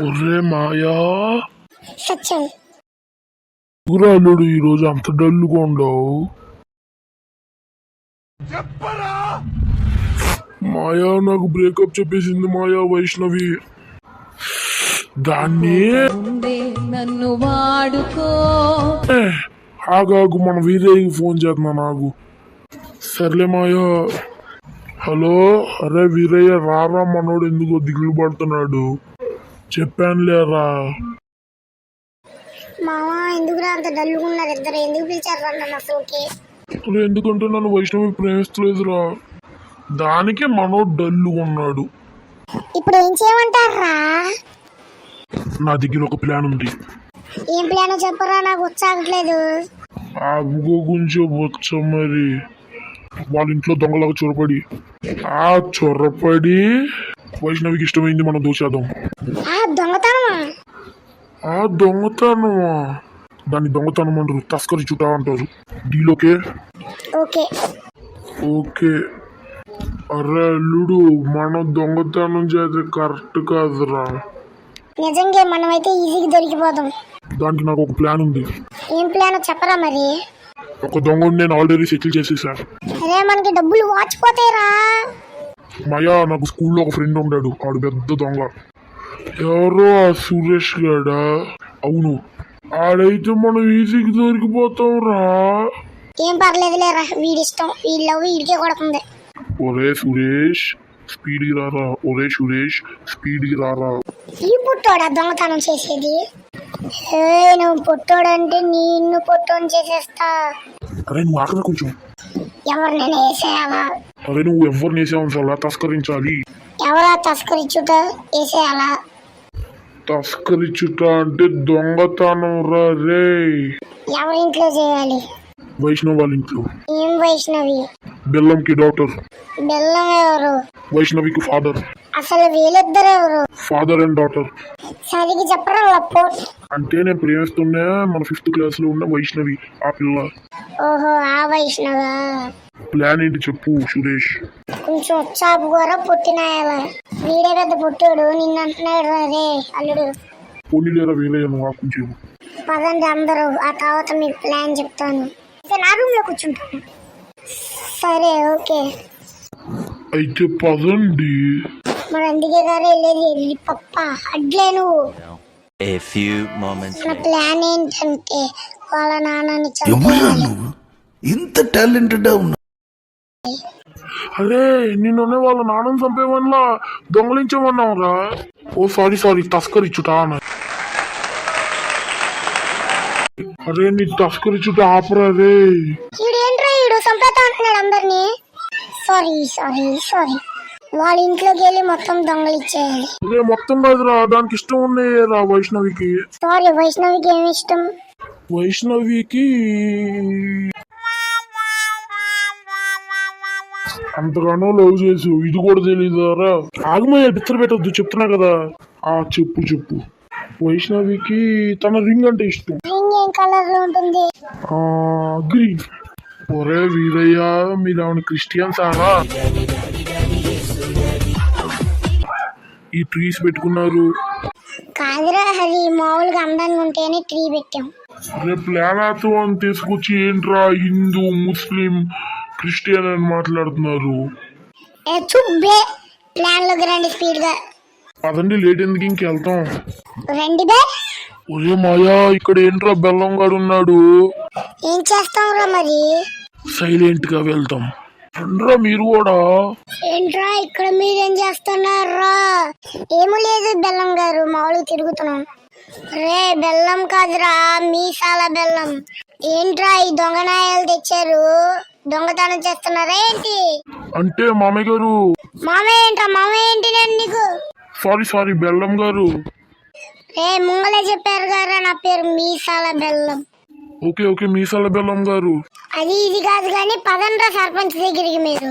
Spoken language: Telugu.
ఒరే మాయా సత్యం ఊరాలుడు ఈరోజు అంత డల్లుగా ఉండవు. మాయా నాకు బ్రేకప్ చెప్పేసింది మాయా వైష్ణవి. దాన్ని నన్ను వాడుకో ఆగాగు మన వీరయ్యకి ఫోన్ చేస్తున్నా నాకు. సర్లే మాయా. హలో, అరే వీరయ్య రారా, మనోడు ఎందుకో దిగులు పడుతున్నాడు. చెప్పాను లేరా. మావా ఎందుకురా అంత డల్లుగా ఉన్నారు ఇద్దరు? ఎందుకు పిలిచారు నన్ను అసలుకి? ఎందుకంటే నన్ను వైష్ణవి ప్రేమిస్తలేదురా, దానికి మనోడు డల్లుగా ఉన్నాడు. ఇప్పుడు ఏం చేయమంటారా? నా దగ్గర ఒక ప్లాన్ ఉంది. ఏం ప్లాన్ చెప్పరా, నాకు వచ్చాగట్లేదు. ఆ బుగ గురించి వచ్చా మరి. వాళ్ళ ఇంట్లో దొంగలాగా చొరపడి వైష్ణవికి ఇష్టమైంది మనం దోచేద్దాం. దొంగతనమా? దొంగతనమా? దాన్ని దొంగతనం అంటారు, తస్కరి చుట్టా అంటారు. డీలోకే ఓకే ఓకే. అరే అల్లుడు, మనం దొంగతనం చేస్తే కరెక్ట్ కాదురా. నిజంగా మనమైతే ఈజీగా దొరికిపోదాం. దానికి నాకు ఒక ప్లాన్ ఉంది. ఏం ప్లాన్ చెప్పరా మరి? ఒక దొంగ నేను ఆల్రెడీ సెటిల్ చేసేసా. అరే మనకి డబ్బులు వాచిపోతాయిరా. మయా, నాకు స్కూల్లో ఒక ఫ్రెండ్ ఉన్నాడు, ఆడు పెద్ద దొంగ. ఎవరో ఆ సురేష్ గాడా? అవును, ఆడైతే మనం ఈజీగా దొరికిపోతాం రా. ఏం పర్లేదులేరా, వీడిష్టం, వీడి లవ్ వీడికే కొడుతుంది. ఒరే సురేష్ స్పీడ్కి రారా. ఒరే సురేష్ స్పీడ్కి రారా. ఈ పుట్టోడా దొంగతనం చేసేది? నువ్వు పుట్టోడంటే నిన్ను పుట్టోని చేసేస్తా. అరే నువ్వు ఆకలి కొంచెం. ఎవరినైనా వేసేయాలా? అరే నువ్వు ఎవరిని వేసేయాలి, తస్కరించాలి. ఎవరా తస్కరించుట? వేసేయాలా? తస్కరించుట అంటే దొంగతనం రా రే. ఎవరింట్లో చేయాలి? వైష్ణవ్ వాళ్ళ ఇంట్లో. ఏం వైష్ణవి? బెల్లంకి డాక్టర్. బెల్లం ఎవరు? వైష్ణవికి ఫాదర్. అసలు వీళ్ళిద్దరు ఎవరు? Father and daughter. సరిగ్గా చెప్పరా లప్పో? అంటే నేను ప్రేమిస్తున్నా మన 5th క్లాస్ లో ఉన్న వైష్ణవి, ఆ పిల్ల. ఓహో, ఆ వైష్ణవా? ప్లాన్ ఏంటి చెప్పు సురేష్. కొంచెం ఉచ్చాపు కూడా పుట్టినాయాల. వీడే పెద్ద పుట్టాడు, నిన్ను అంటున్నాడు రే అల్లుడు. పోనీలేరా వీలయ్య, నువ్వు కొంచెం పదండి అందరూ, ఆ తర్వాత మీకు ప్లాన్ చెప్తాను. నా రూమ్ లో కూర్చుంటాను. సరే ఓకే. అయితే పదండి. మరి అందుకే గారు వెళ్ళేది పప్ప అడ్లే నువ్వు. మన ప్లాన్ ఏంటంటే వాళ్ళ నాన్నని చంపేయాలి. ఇంత టాలెంటెడ్ ఉన్నా. అరే నిన్ను వాళ్ళ నాన్నని చంపేవన్నా దొంగలించమన్నావురా. ఓ సారీ తస్కరిచ్చుట అన్న. అరే నీ తస్కరిచ్చుట ఆపరా రే. ఈడేంట్రా ఈడు చంపేస్తా అంటున్నాడు అందరినీ. సారీ వాళ్ళ ఇంట్లోకి వెళ్ళి మొత్తం దొంగలిచ్చేయాలి. అరే మొత్తం కాదురా, దానికి ఇష్టం ఉన్నాయేరా వైష్ణవికి. సారీ, వైష్ణవికి ఏమి ఇష్టం? వైష్ణవికి అంతగానో లవ్ చేసు, ఇది కూడా తెలీదారా? ఆగమయ్య పిచ్చర్ పెట్టద్దు, చెప్తున్నా కదా. చెప్పు. వైష్ణవికి తన రింగ్ అంటే ఇష్టం. రింగ్ ఏం కలర్ లో ఉంటుంది? గ్రీన్. ఒరే వీరయ్య, మీరు ఆమె క్రిస్టియన్స్ ఆరా? ఈ ట్రీస్ పెట్టుకున్నారు. కాదురా, అది మామూలుగా అందంగా ఉంటేనే ట్రీ పెట్టాం. రేపు ప్లాన్ అని తీసుకొచ్చి ఏంట్రా హిందూ ముస్లిం క్రిస్టియన్ అని మాట్లాడుతున్నారు. ప్లాన్ లోకి రండి స్పీడ్ గా. అదండి లేట్ ఎందుకు, ఇంకెళ్తాం రండి బే. ఒరే మాయా, ఇక్కడ ఏంట్రా బెల్లం గాడు ఉన్నాడు. ఏం చేస్తాం రా మరి? సైలెంట్ గా వెళ్తాం. రండ్రా మీరు కూడా. ఏంట్రా ఇక్కడ మీరేం చేస్తున్నారా? ఏమీ లేదు బెల్లం గారు, మామూలుగా తిరుగుతున్నాం. రే బెల్లం కాదురా, మీసాల బెల్లం. ఏంట్రా ఈ దొంగనాయాలు తెచ్చారు? దొంగతనం చేస్తున్నారా ఏంటి? అంటే మామయ్య గారు. మామయ్య ఏంట్రా? మామయ్య ఏంటి నేను నీకు? సారీ బెల్లం గారు. రే ముంగలే చెప్పారు గారా నా పేరు మీసాల బెల్లం. ఓకే మీసాల బెల్లం గారు. అది ఇది కాదు కానీ పదండ్రా సర్పంచ్ దగ్గరికి మీరు.